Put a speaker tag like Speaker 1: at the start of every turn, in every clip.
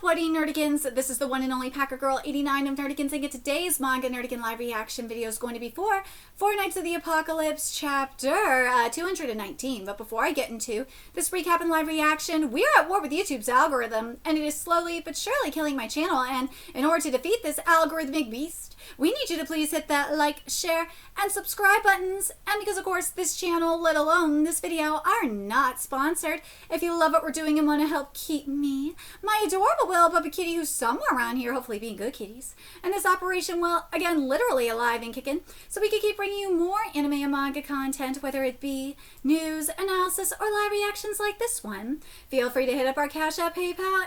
Speaker 1: What nerdigans? This is the one and only Packer Girl 89 of Nerdigans, and today's Manga Nerdigan live reaction video is going to be for Four Knights of the Apocalypse chapter 219. But before I get into this recap and live reaction, we are at war with YouTube's algorithm, and it is slowly but surely killing my channel. And in order to defeat this algorithmic beast, we need you to please hit that like, share, and subscribe buttons. And because, of course, this channel, let alone this video, are not sponsored, if you love what we're doing and want to help keep me, my adorable little puppy kitty who's somewhere around here, hopefully being good kitties, and this operation, well, again, literally alive and kicking, so we can keep bringing you more anime and manga content, whether it be news, analysis, or live reactions like this one. Feel free to hit up our Cash App, PayPal,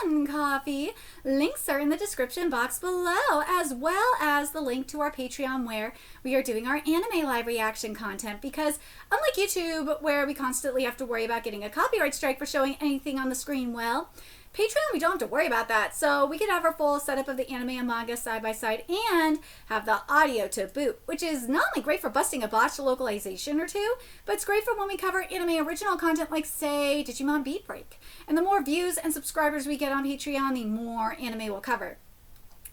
Speaker 1: and Coffee. Links are in the description box below, as well as the link to our Patreon, where we are doing our anime live reaction content, because unlike YouTube, where we constantly have to worry about getting a copyright strike for showing anything on the screen, well, Patreon, we don't have to worry about that. So we could have our full setup of the anime and manga side by side and have the audio to boot, which is not only great for busting a botched localization or two, but it's great for when we cover anime original content like, say, Digimon Beat Break. And the more views and subscribers we get on Patreon, the more anime we'll cover.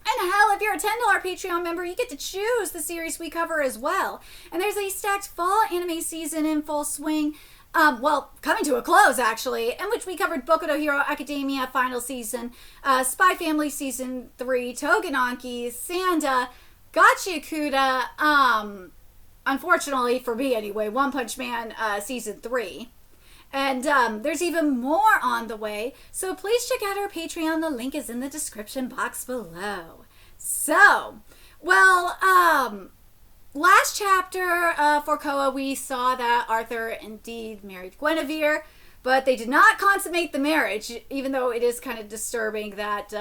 Speaker 1: And hell, if you're a $10 Patreon member, you get to choose the series we cover as well. And there's a stacked fall anime season in full swing. Well, coming to a close, actually, in which we covered Boku no Hero Academia final season, Spy Family season 3, Togenanki, Sanda, Gachiakuda, unfortunately for me anyway, One Punch Man season 3. And there's even more on the way, so please check out our Patreon. The link is in the description box below. So, well, last chapter for Koa, we saw that Arthur indeed married Guinevere, but they did not consummate the marriage, even though it is kind of disturbing that,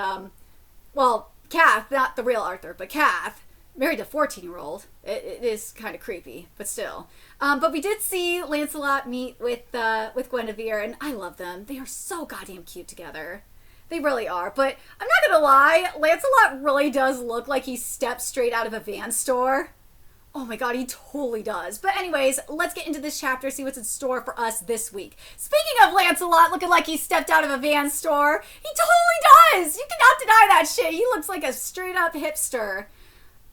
Speaker 1: well, Kath, not the real Arthur, but Kath, married a 14-year-old. It is kind of creepy, but still. But we did see Lancelot meet with Guinevere, and I love them. They are so goddamn cute together. They really are. But I'm not gonna lie, Lancelot really does look like he stepped straight out of a Van store. Oh my god, he totally does. But anyways, let's get into this chapter, see what's in store for us this week. Speaking of Lancelot looking like he stepped out of a Van store, he totally does! You cannot deny that shit. He looks like a straight up hipster.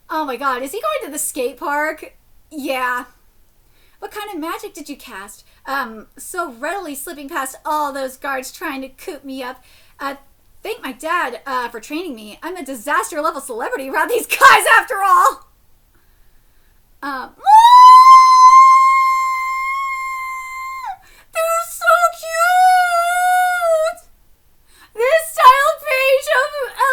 Speaker 1: Oh my god, is he going to the skate park? Yeah. What kind of magic did you cast? So readily slipping past all those guards trying to coop me up. Thank my dad for training me. I'm a disaster level celebrity around these guys after all. They're so cute! This style page of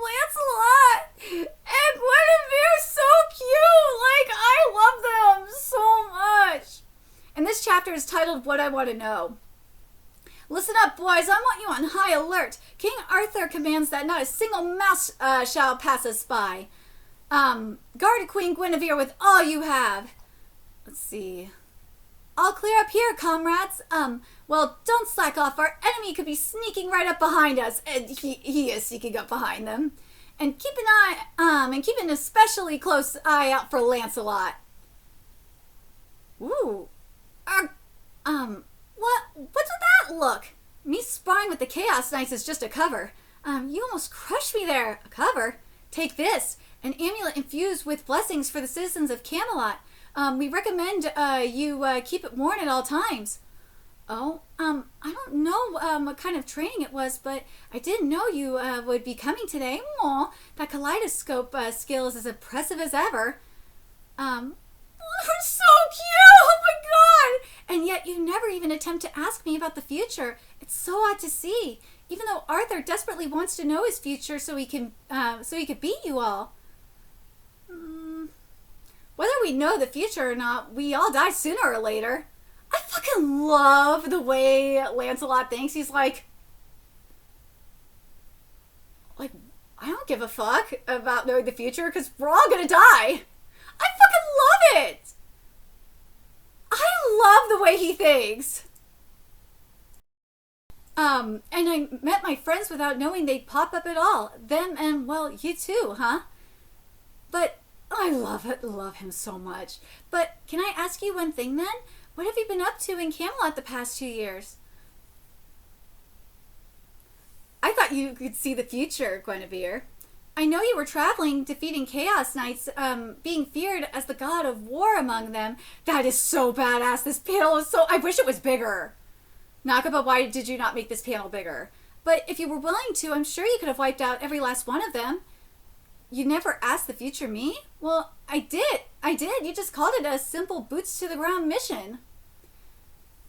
Speaker 1: Lancelot and Guinevere is so cute! Like, I love them so much! And this chapter is titled What I Want to Know. Listen up, boys. I want you on high alert. King Arthur commands that not a single mouse shall pass us by. Guard Queen Guinevere with all you have. Let's see. All clear up here, comrades. Well, don't slack off. Our enemy could be sneaking right up behind us. And he is sneaking up behind them. And keep an especially close eye out for Lancelot. Ooh. What's with that look? Me sparring with the Chaos Knights is just a cover. You almost crushed me there. A cover? Take this. An amulet infused with blessings for the citizens of Camelot. We recommend you keep it worn at all times. Oh, I don't know what kind of training it was, but I didn't know you would be coming today. Aw, that kaleidoscope skill is as impressive as ever. They're so cute! Oh my god! And yet you never even attempt to ask me about the future. It's so odd to see. Even though Arthur desperately wants to know his future so he can beat you all. Whether we know the future or not, we all die sooner or later. I fucking love the way Lancelot thinks. He's like, I don't give a fuck about knowing the future because we're all gonna die. I fucking love it. I love the way he thinks. And I met my friends without knowing they'd pop up at all. Them and, well, you too, huh? But I love him so much. But can I ask you one thing then? What have you been up to in Camelot the past 2 years? I thought you could see the future, Guinevere. I know you were traveling, defeating Chaos Knights, being feared as the god of war among them. That is so badass. This panel is so... I wish it was bigger. Nakaba, why did you not make this panel bigger? But if you were willing to, I'm sure you could have wiped out every last one of them. You never asked the future me? Well, I did. I did. You just called it a simple boots to the ground mission.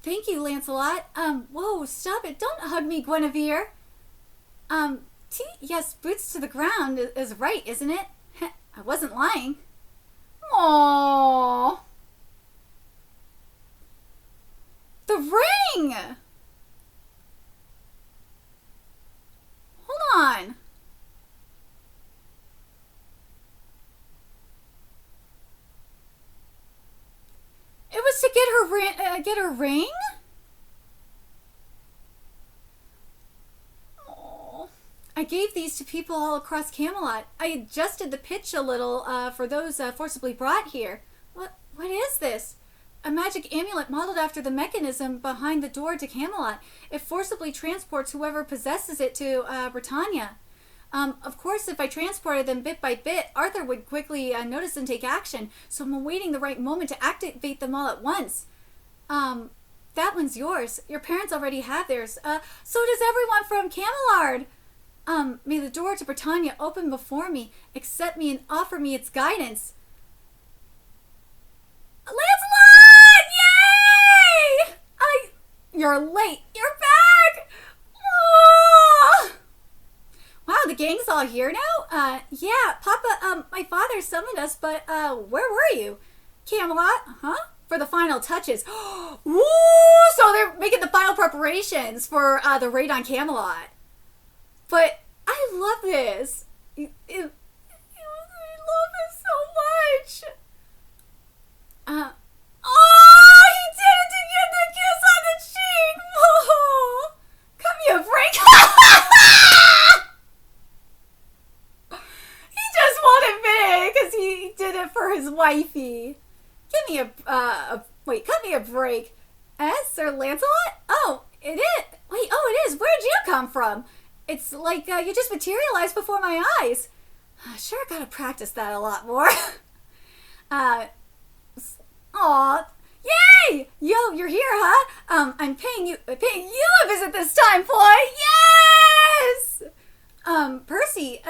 Speaker 1: Thank you, Lancelot. Whoa, stop it. Don't hug me, Guinevere. Yes, boots to the ground is right, isn't it? I wasn't lying. Aww. The ring! Hold on. It was to get her ring? Oh, I gave these to people all across Camelot. I adjusted the pitch a little for those forcibly brought here. What is this? A magic amulet modeled after the mechanism behind the door to Camelot. It forcibly transports whoever possesses it to Britannia. Of course, if I transported them bit by bit, Arthur would quickly notice and take action, so I'm awaiting the right moment to activate them all at once. That one's yours. Your parents already have theirs. So does everyone from Camelot. May the door to Britannia open before me, accept me, and offer me its guidance. Lancelot! Yay! You're late. You're back! Oh! Wow, the gang's all here now? Yeah, Papa, my father summoned us, but, where were you? Camelot, huh? For the final touches. Woo! So they're making the final preparations for, the raid on Camelot. But I love this. I love this so much. Oh, he did it to get the kiss on the cheek. Whoa. Come here, Frank. He just won't admit it because he did it for his wifey. Give me cut me a break. Sir Lancelot? Oh, it is. Wait, oh, it is. Where'd you come from? It's like you just materialized before my eyes. Sure gotta practice that a lot more. Aw, yay! Yo, you're here, huh? I'm paying you a visit this time, boy. Yes! Percy,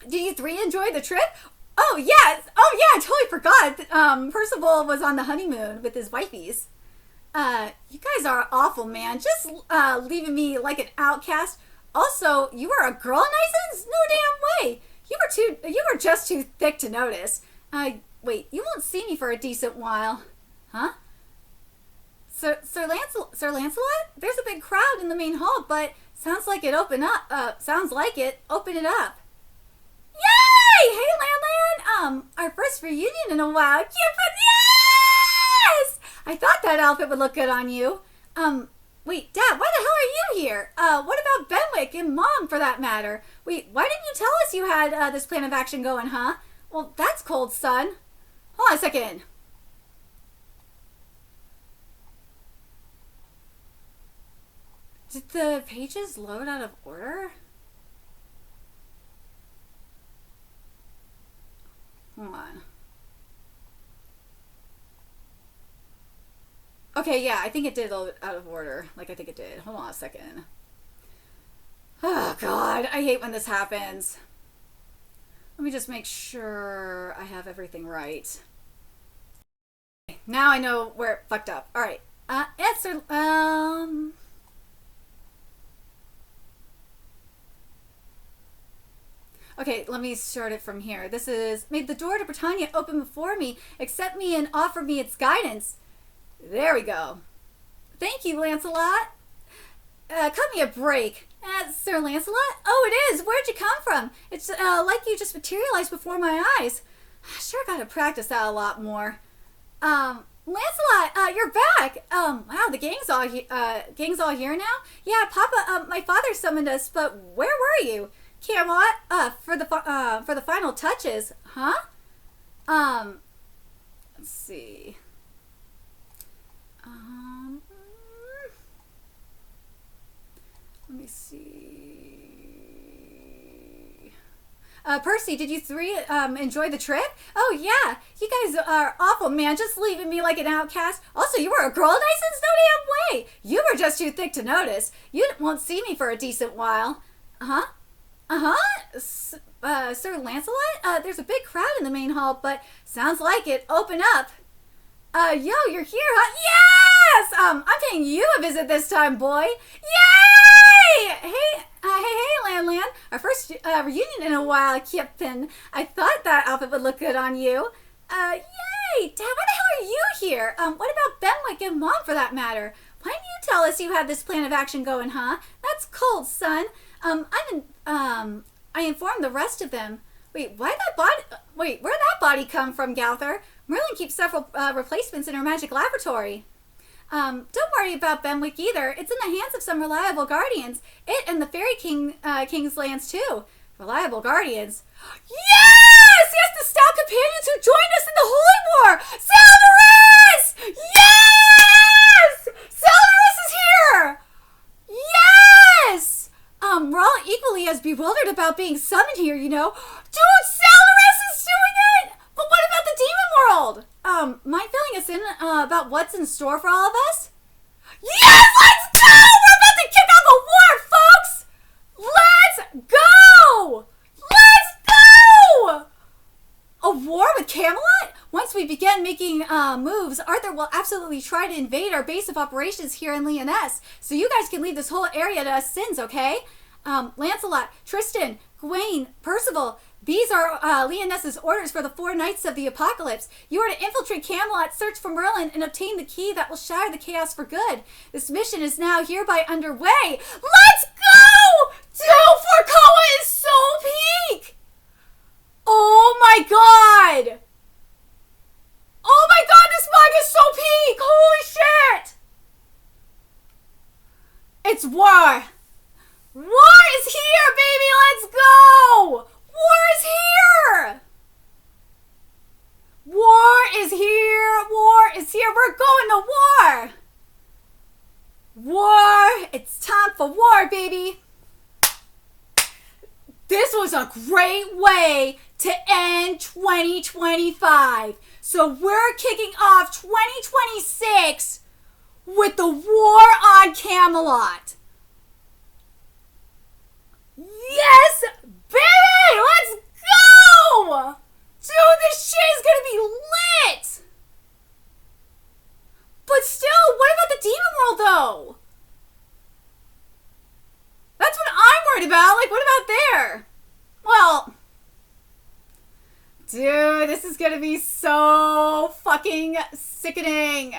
Speaker 1: did you three enjoy the trip? Oh, yes. Oh, yeah, I totally forgot. Percival was on the honeymoon with his wifeys. You guys are awful, man. Just, leaving me like an outcast. Also, you were a girl in Isons? No damn way. You were just too thick to notice. Wait, you won't see me for a decent while. Huh? Sir Lancelot? There's a big crowd in the main hall, but sounds like it. Open it up. Yay! Hey, Lan! Our first reunion in a while. Yeah, but yes! I thought that outfit would look good on you. Wait, Dad, why the hell are you here? What about Benwick and Mom, for that matter? Wait, why didn't you tell us you had, this plan of action going, huh? Well, that's cold, son. Hold on a second. Did the pages load out of order? Hold on. Okay, yeah, I think it did load out of order. Like, I think it did. Hold on a second. Oh, God. I hate when this happens. Let me just make sure I have everything right. Now I know where it fucked up. Alright. Answer. Okay, let me start it from here. This is, made the door to Britannia open before me, accept me and offer me its guidance. There we go. Thank you, Lancelot. Cut me a break. Sir Lancelot? Oh, it is. Where'd you come from? It's like you just materialized before my eyes. I sure gotta practice that a lot more. Lancelot, you're back. Wow, the gang's all here now? Yeah, Papa, my father summoned us, but where were you? Camelot, for the final touches, huh? Let's see. Let me see. Percy, did you three enjoy the trip? Oh, yeah. You guys are awful, man. Just leaving me like an outcast. Also, you were a girl night since no damn way. You were just too thick to notice. You won't see me for a decent while. Uh-huh. Uh-huh. Sir Lancelot? There's a big crowd in the main hall, but sounds like it. Open up. Yo, you're here, huh? Yes! I'm paying you a visit this time, boy. Yay! Hey, Lan. Our first reunion in a while, Kippin. I thought that outfit would look good on you. Yay! Dad, why the hell are you here? What about Benwick and Mom, for that matter? Why didn't you tell us you had this plan of action going, huh? That's cold, son. I informed the rest of them. Where'd that body come from, Gowther? Merlin keeps several replacements in her magic laboratory. Don't worry about Benwick either. It's in the hands of some reliable guardians. It and the Fairy King's lands too. Reliable guardians? Yes! Yes, the stout companions who joined us in the Holy War! Salderus! Yes! Salderus is here! Yes! We're all equally as bewildered about being summoned here, you know. Dude, Salderus is doing it! But what about the demon world? Mind filling us in about what's in store for all of us? Yes, let's go! We're about to kick off a war, folks! Let's go! Let's go! A war with Camelot? Once we begin making moves, Arthur will absolutely try to invade our base of operations here in Lyonesse. So you guys can leave this whole area to us sins, okay? Lancelot, Tristan, Gawain, Percival, these are Leonesse's orders for the 4 Knights of the Apocalypse. You are to infiltrate Camelot, search for Merlin, and obtain the key that will shatter the chaos for good. This mission is now hereby underway. Let's go! Dude, Forkoa is so peak! Oh my god! Oh my god, this manga is so peak! Holy shit! It's war! War is here, baby! Let's go! War is here! War is here! War is here! We're going to war! War! It's time for war, baby! This was a great way to end 2025. So we're kicking off 2026 with the war on Camelot. Yes, baby! Let's go! Dude, this shit is gonna be lit! But still, what about the demon world, though? That's what I'm worried about. Like, what about there? Well, dude, this is gonna be so fucking sickening.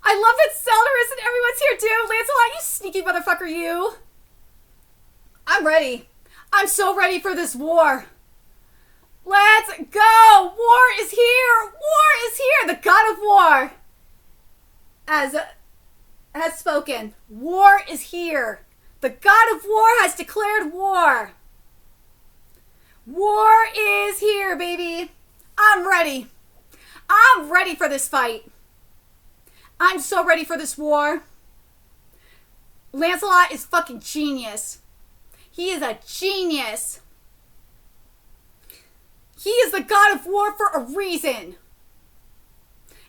Speaker 1: I love that Salderus and everyone's here, dude. Lancelot, you sneaky motherfucker, you. I'm ready. I'm so ready for this war. Let's go. War is here. War is here. The god of war has spoken. War is here. The god of war has declared war. War is here, baby. I'm ready. I'm ready for this fight. I'm so ready for this war. Lancelot is fucking genius. He is a genius. He is the god of war for a reason.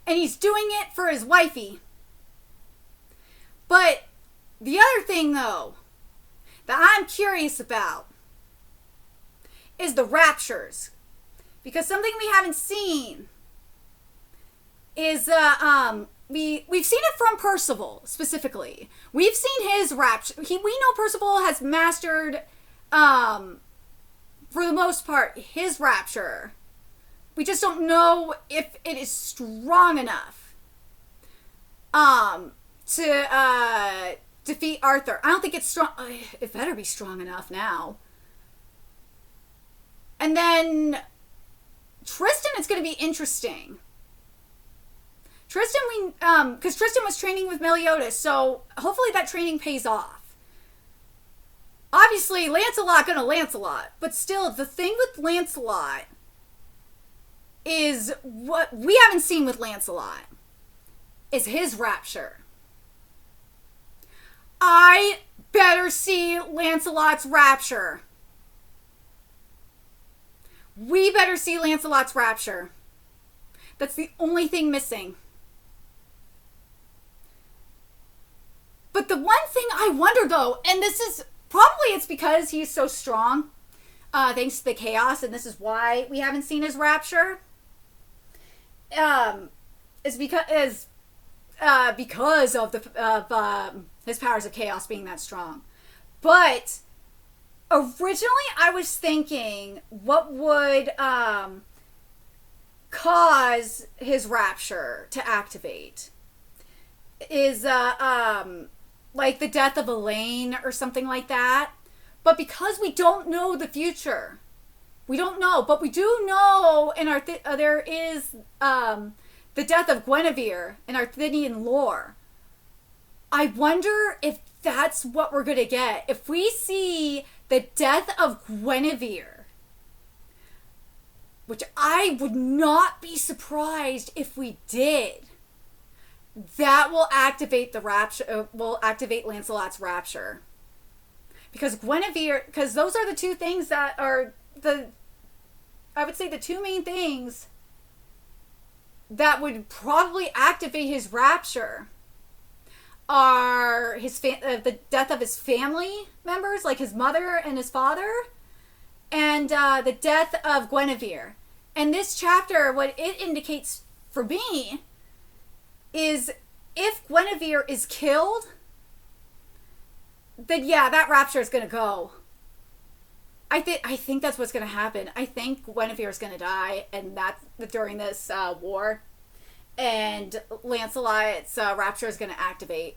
Speaker 1: And he's doing it for his wifey. But the other thing, though, that I'm curious about is the raptures. Because something we haven't seen is, we've seen it from Percival, specifically. We've seen his rapture. We know Percival has mastered, for the most part, his rapture. We just don't know if it is strong enough, to, defeat Arthur. I don't think it's strong. It better be strong enough now. And then Tristan is going to be interesting. Tristan, because Tristan was training with Meliodas, so hopefully that training pays off. Obviously, Lancelot gonna Lancelot, but still, the thing with Lancelot is what we haven't seen with Lancelot is his rapture. I better see Lancelot's rapture. We better see Lancelot's rapture. That's the only thing missing. But the one thing I wonder though, and this is probably it's because he's so strong, thanks to the chaos, and this is why we haven't seen his rapture. Is because of his powers of chaos being that strong. But originally, I was thinking what would cause his rapture to activate is like the death of Elaine or something like that. But because we don't know the future, we don't know. But we do know in our there is the death of Guinevere in Arthurian lore. I wonder if that's what we're gonna get. If we see the death of Guinevere, which I would not be surprised if we did, that will activate the rapture. Will activate Lancelot's rapture, because Guinevere. Because those are the two things that are I would say the two main things that would probably activate his rapture are the death of his family members, like his mother and his father, and the death of Guinevere. And this chapter, what it indicates for me is if Guinevere is killed, then yeah, that rapture is going to go. I think that's what's going to happen. I think Guinevere is going to die, and that's during this war, and Lancelot's rapture is going to activate.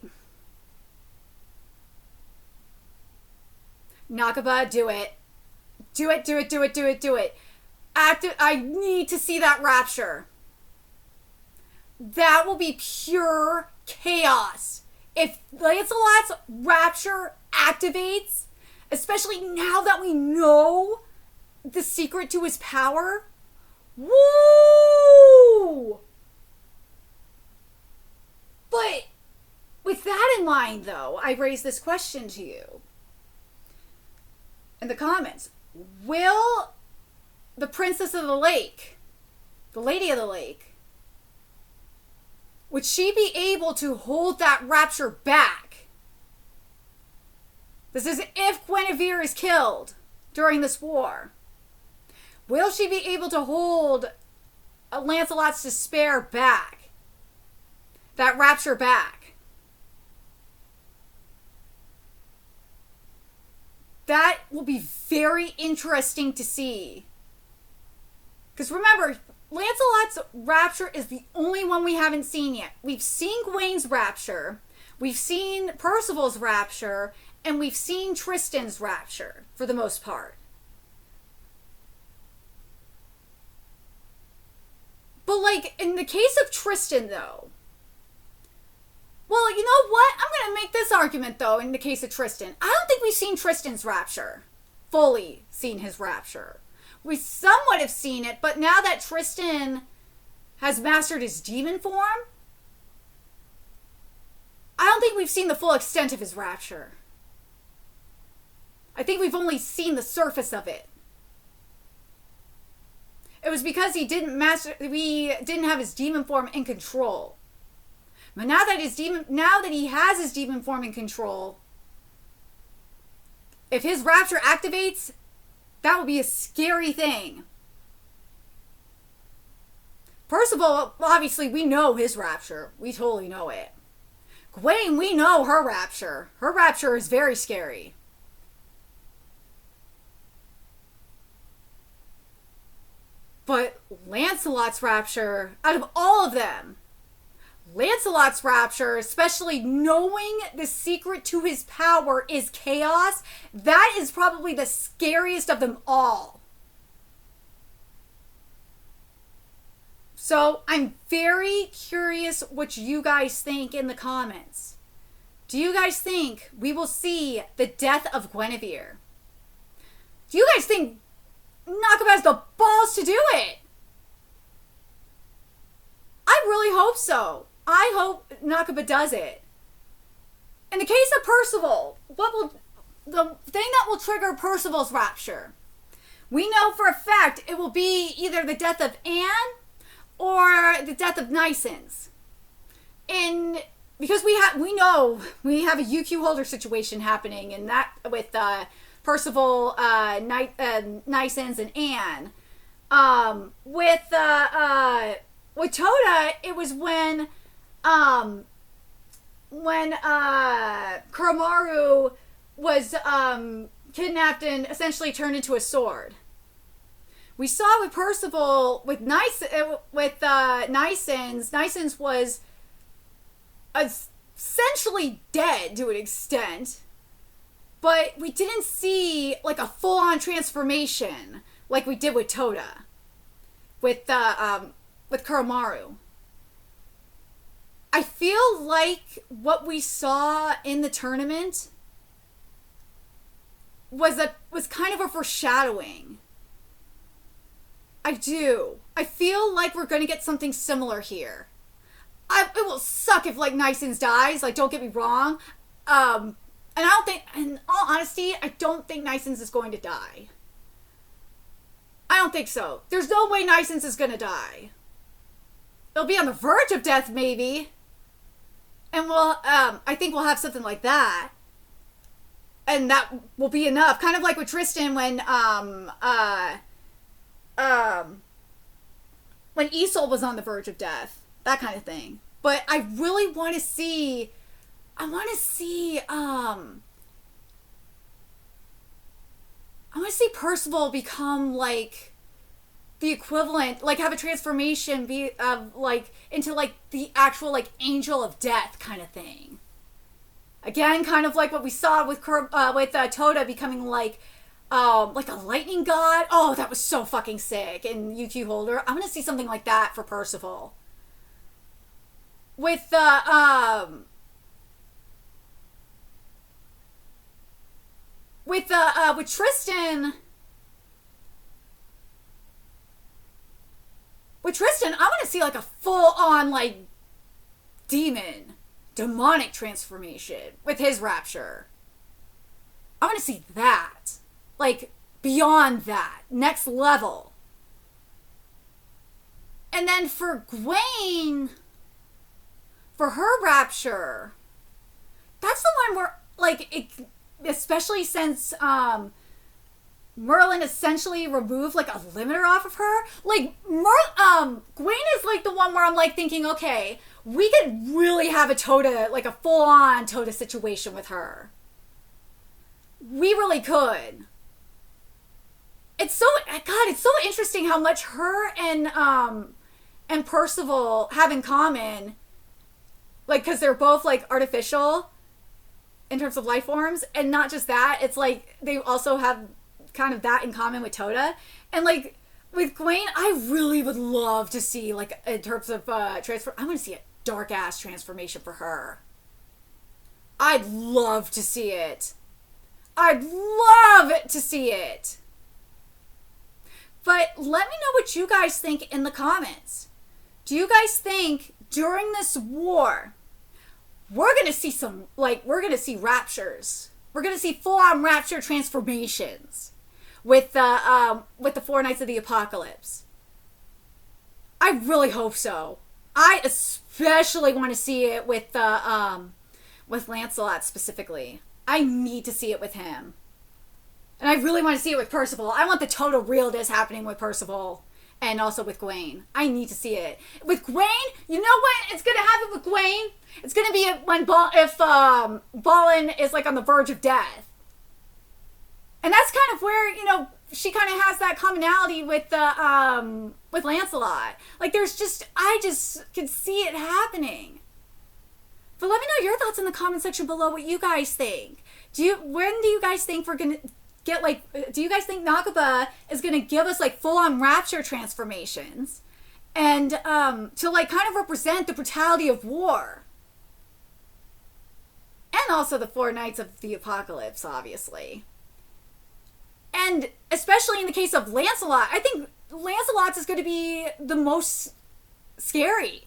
Speaker 1: Nakaba, do it. Do it, do it, do it, do it, do it. I need to see that rapture. That will be pure chaos. If Lancelot's rapture activates, especially now that we know the secret to his power, woo! But with that in mind, though, I raise this question to you in the comments. Will the Princess of the Lake, the Lady of the Lake, would she be able to hold that rapture back? This is if Guinevere is killed during this war. Will she be able to hold Lancelot's despair back? That rapture back? That will be very interesting to see. Because remember, Lancelot's rapture is the only one we haven't seen yet. We've seen Gawain's rapture, we've seen Percival's rapture, and we've seen Tristan's rapture, for the most part. But, like, in the case of Tristan, though, well, you know what? I'm going to make this argument, though, in the case of Tristan. I don't think we've seen Tristan's rapture. Fully seen his rapture. We somewhat have seen it, but now that Tristan has mastered his demon form, I don't think we've seen the full extent of his rapture. I think we've only seen the surface of it. It was because we didn't have his demon form in control. But now that he has his demon form in control, if his rapture activates, that would be a scary thing. Percival, obviously, we know his rapture. We totally know it. Gawain, we know her rapture. Her rapture is very scary. But Lancelot's rapture, out of all of them, Lancelot's rapture, especially knowing the secret to his power is chaos, that is probably the scariest of them all. So I'm very curious what you guys think in the comments. Do you guys think we will see the death of Guinevere? Do you guys think Nakaba has the balls to do it? I really hope so. I hope Nakaba does it. In the case of Percival, the thing that will trigger Percival's rapture? We know for a fact it will be either the death of Anne or the death of Nysons. Because we know we have a UQ holder situation happening, and that with Percival, Nysons, and Anne. With Toda, it was when Kuramaru was kidnapped and essentially turned into a sword. We saw with Percival, with Nysons, Nysons was essentially dead to an extent, but we didn't see like a full-on transformation like we did with Toda, with Kuramaru. I feel like what we saw in the tournament was kind of a foreshadowing. I do. I feel like we're going to get something similar here. It will suck if like Nysons dies. Like, don't get me wrong. And I don't think, in all honesty, I don't think Nysons is going to die. I don't think so. There's no way Nysons is going to die. They'll be on the verge of death, maybe. And I think we'll have something like that. And that will be enough. Kind of like with Tristan when Isolde was on the verge of death. That kind of thing. But I really want to see... Percival become like the equivalent, like have a transformation into like the actual like angel of death kind of thing. Again, kind of like what we saw with Toda becoming like a lightning god. Oh, that was so fucking sick in UQ Holder. I'm gonna see something like that for Percival. With Tristan. With Tristan, I want to see like a full-on like demonic transformation with his rapture. I want to see that. Like, beyond that. Next level. And then for Gwen, for her rapture, that's the one where, like, especially since Merlin essentially removed like a limiter off of her. Like Gwen is like the one where I'm like thinking, okay, we could really have a Toda, like a full-on Toda situation with her. We really could. It's so interesting how much her and Percival have in common. Like, because they're both like artificial in terms of life forms, and not just that, it's like they also have kind of that in common with Toda. And like with Gwen, I really would love to see, like, in terms of transfer, I want to see a dark ass transformation for her. I'd love to see it. I'd love to see it. But let me know what you guys think in the comments. Do you guys think during this war we're gonna see we're gonna see raptures? We're gonna see full-on rapture transformations with the Four Knights of the Apocalypse. I really hope so. I especially want to see it with Lancelot specifically. I need to see it with him. And I really want to see it with Percival. I want the total realness happening with Percival and also with Gwen. I need to see it. With Gwen, you know what? It's going to happen with Gwen. It's going to be when Balin is like on the verge of death. And that's kind of where, you know, she kind of has that commonality with Lancelot. Like, I just can see it happening. But let me know your thoughts in the comment section below, what you guys think. When do you guys think we're going to get, like, do you guys think Nakaba is going to give us, like, full-on rapture transformations? And, to, like, kind of represent the brutality of war. And also the Four Knights of the Apocalypse, obviously. And especially in the case of Lancelot, I think Lancelot's is going to be the most scary.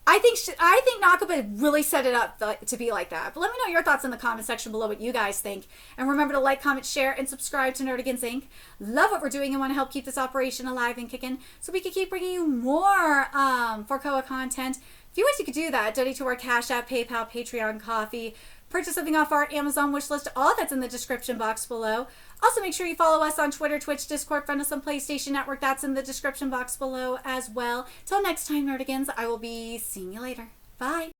Speaker 1: I think Nakaba really set it up to be like that. But let me know your thoughts in the comment section below what you guys think. And remember to like, comment, share, and subscribe to Nerdigans Inc. Love what we're doing and want to help keep this operation alive and kicking so we can keep bringing you more Forcoa content. If you wish you could do that, donate to our Cash App, PayPal, Patreon, Coffee, purchase something off our Amazon wish list. All that's in the description box below. Also, make sure you follow us on Twitter, Twitch, Discord, friend us on PlayStation Network. That's in the description box below as well. Till next time, Nerdigans, I will be seeing you later. Bye.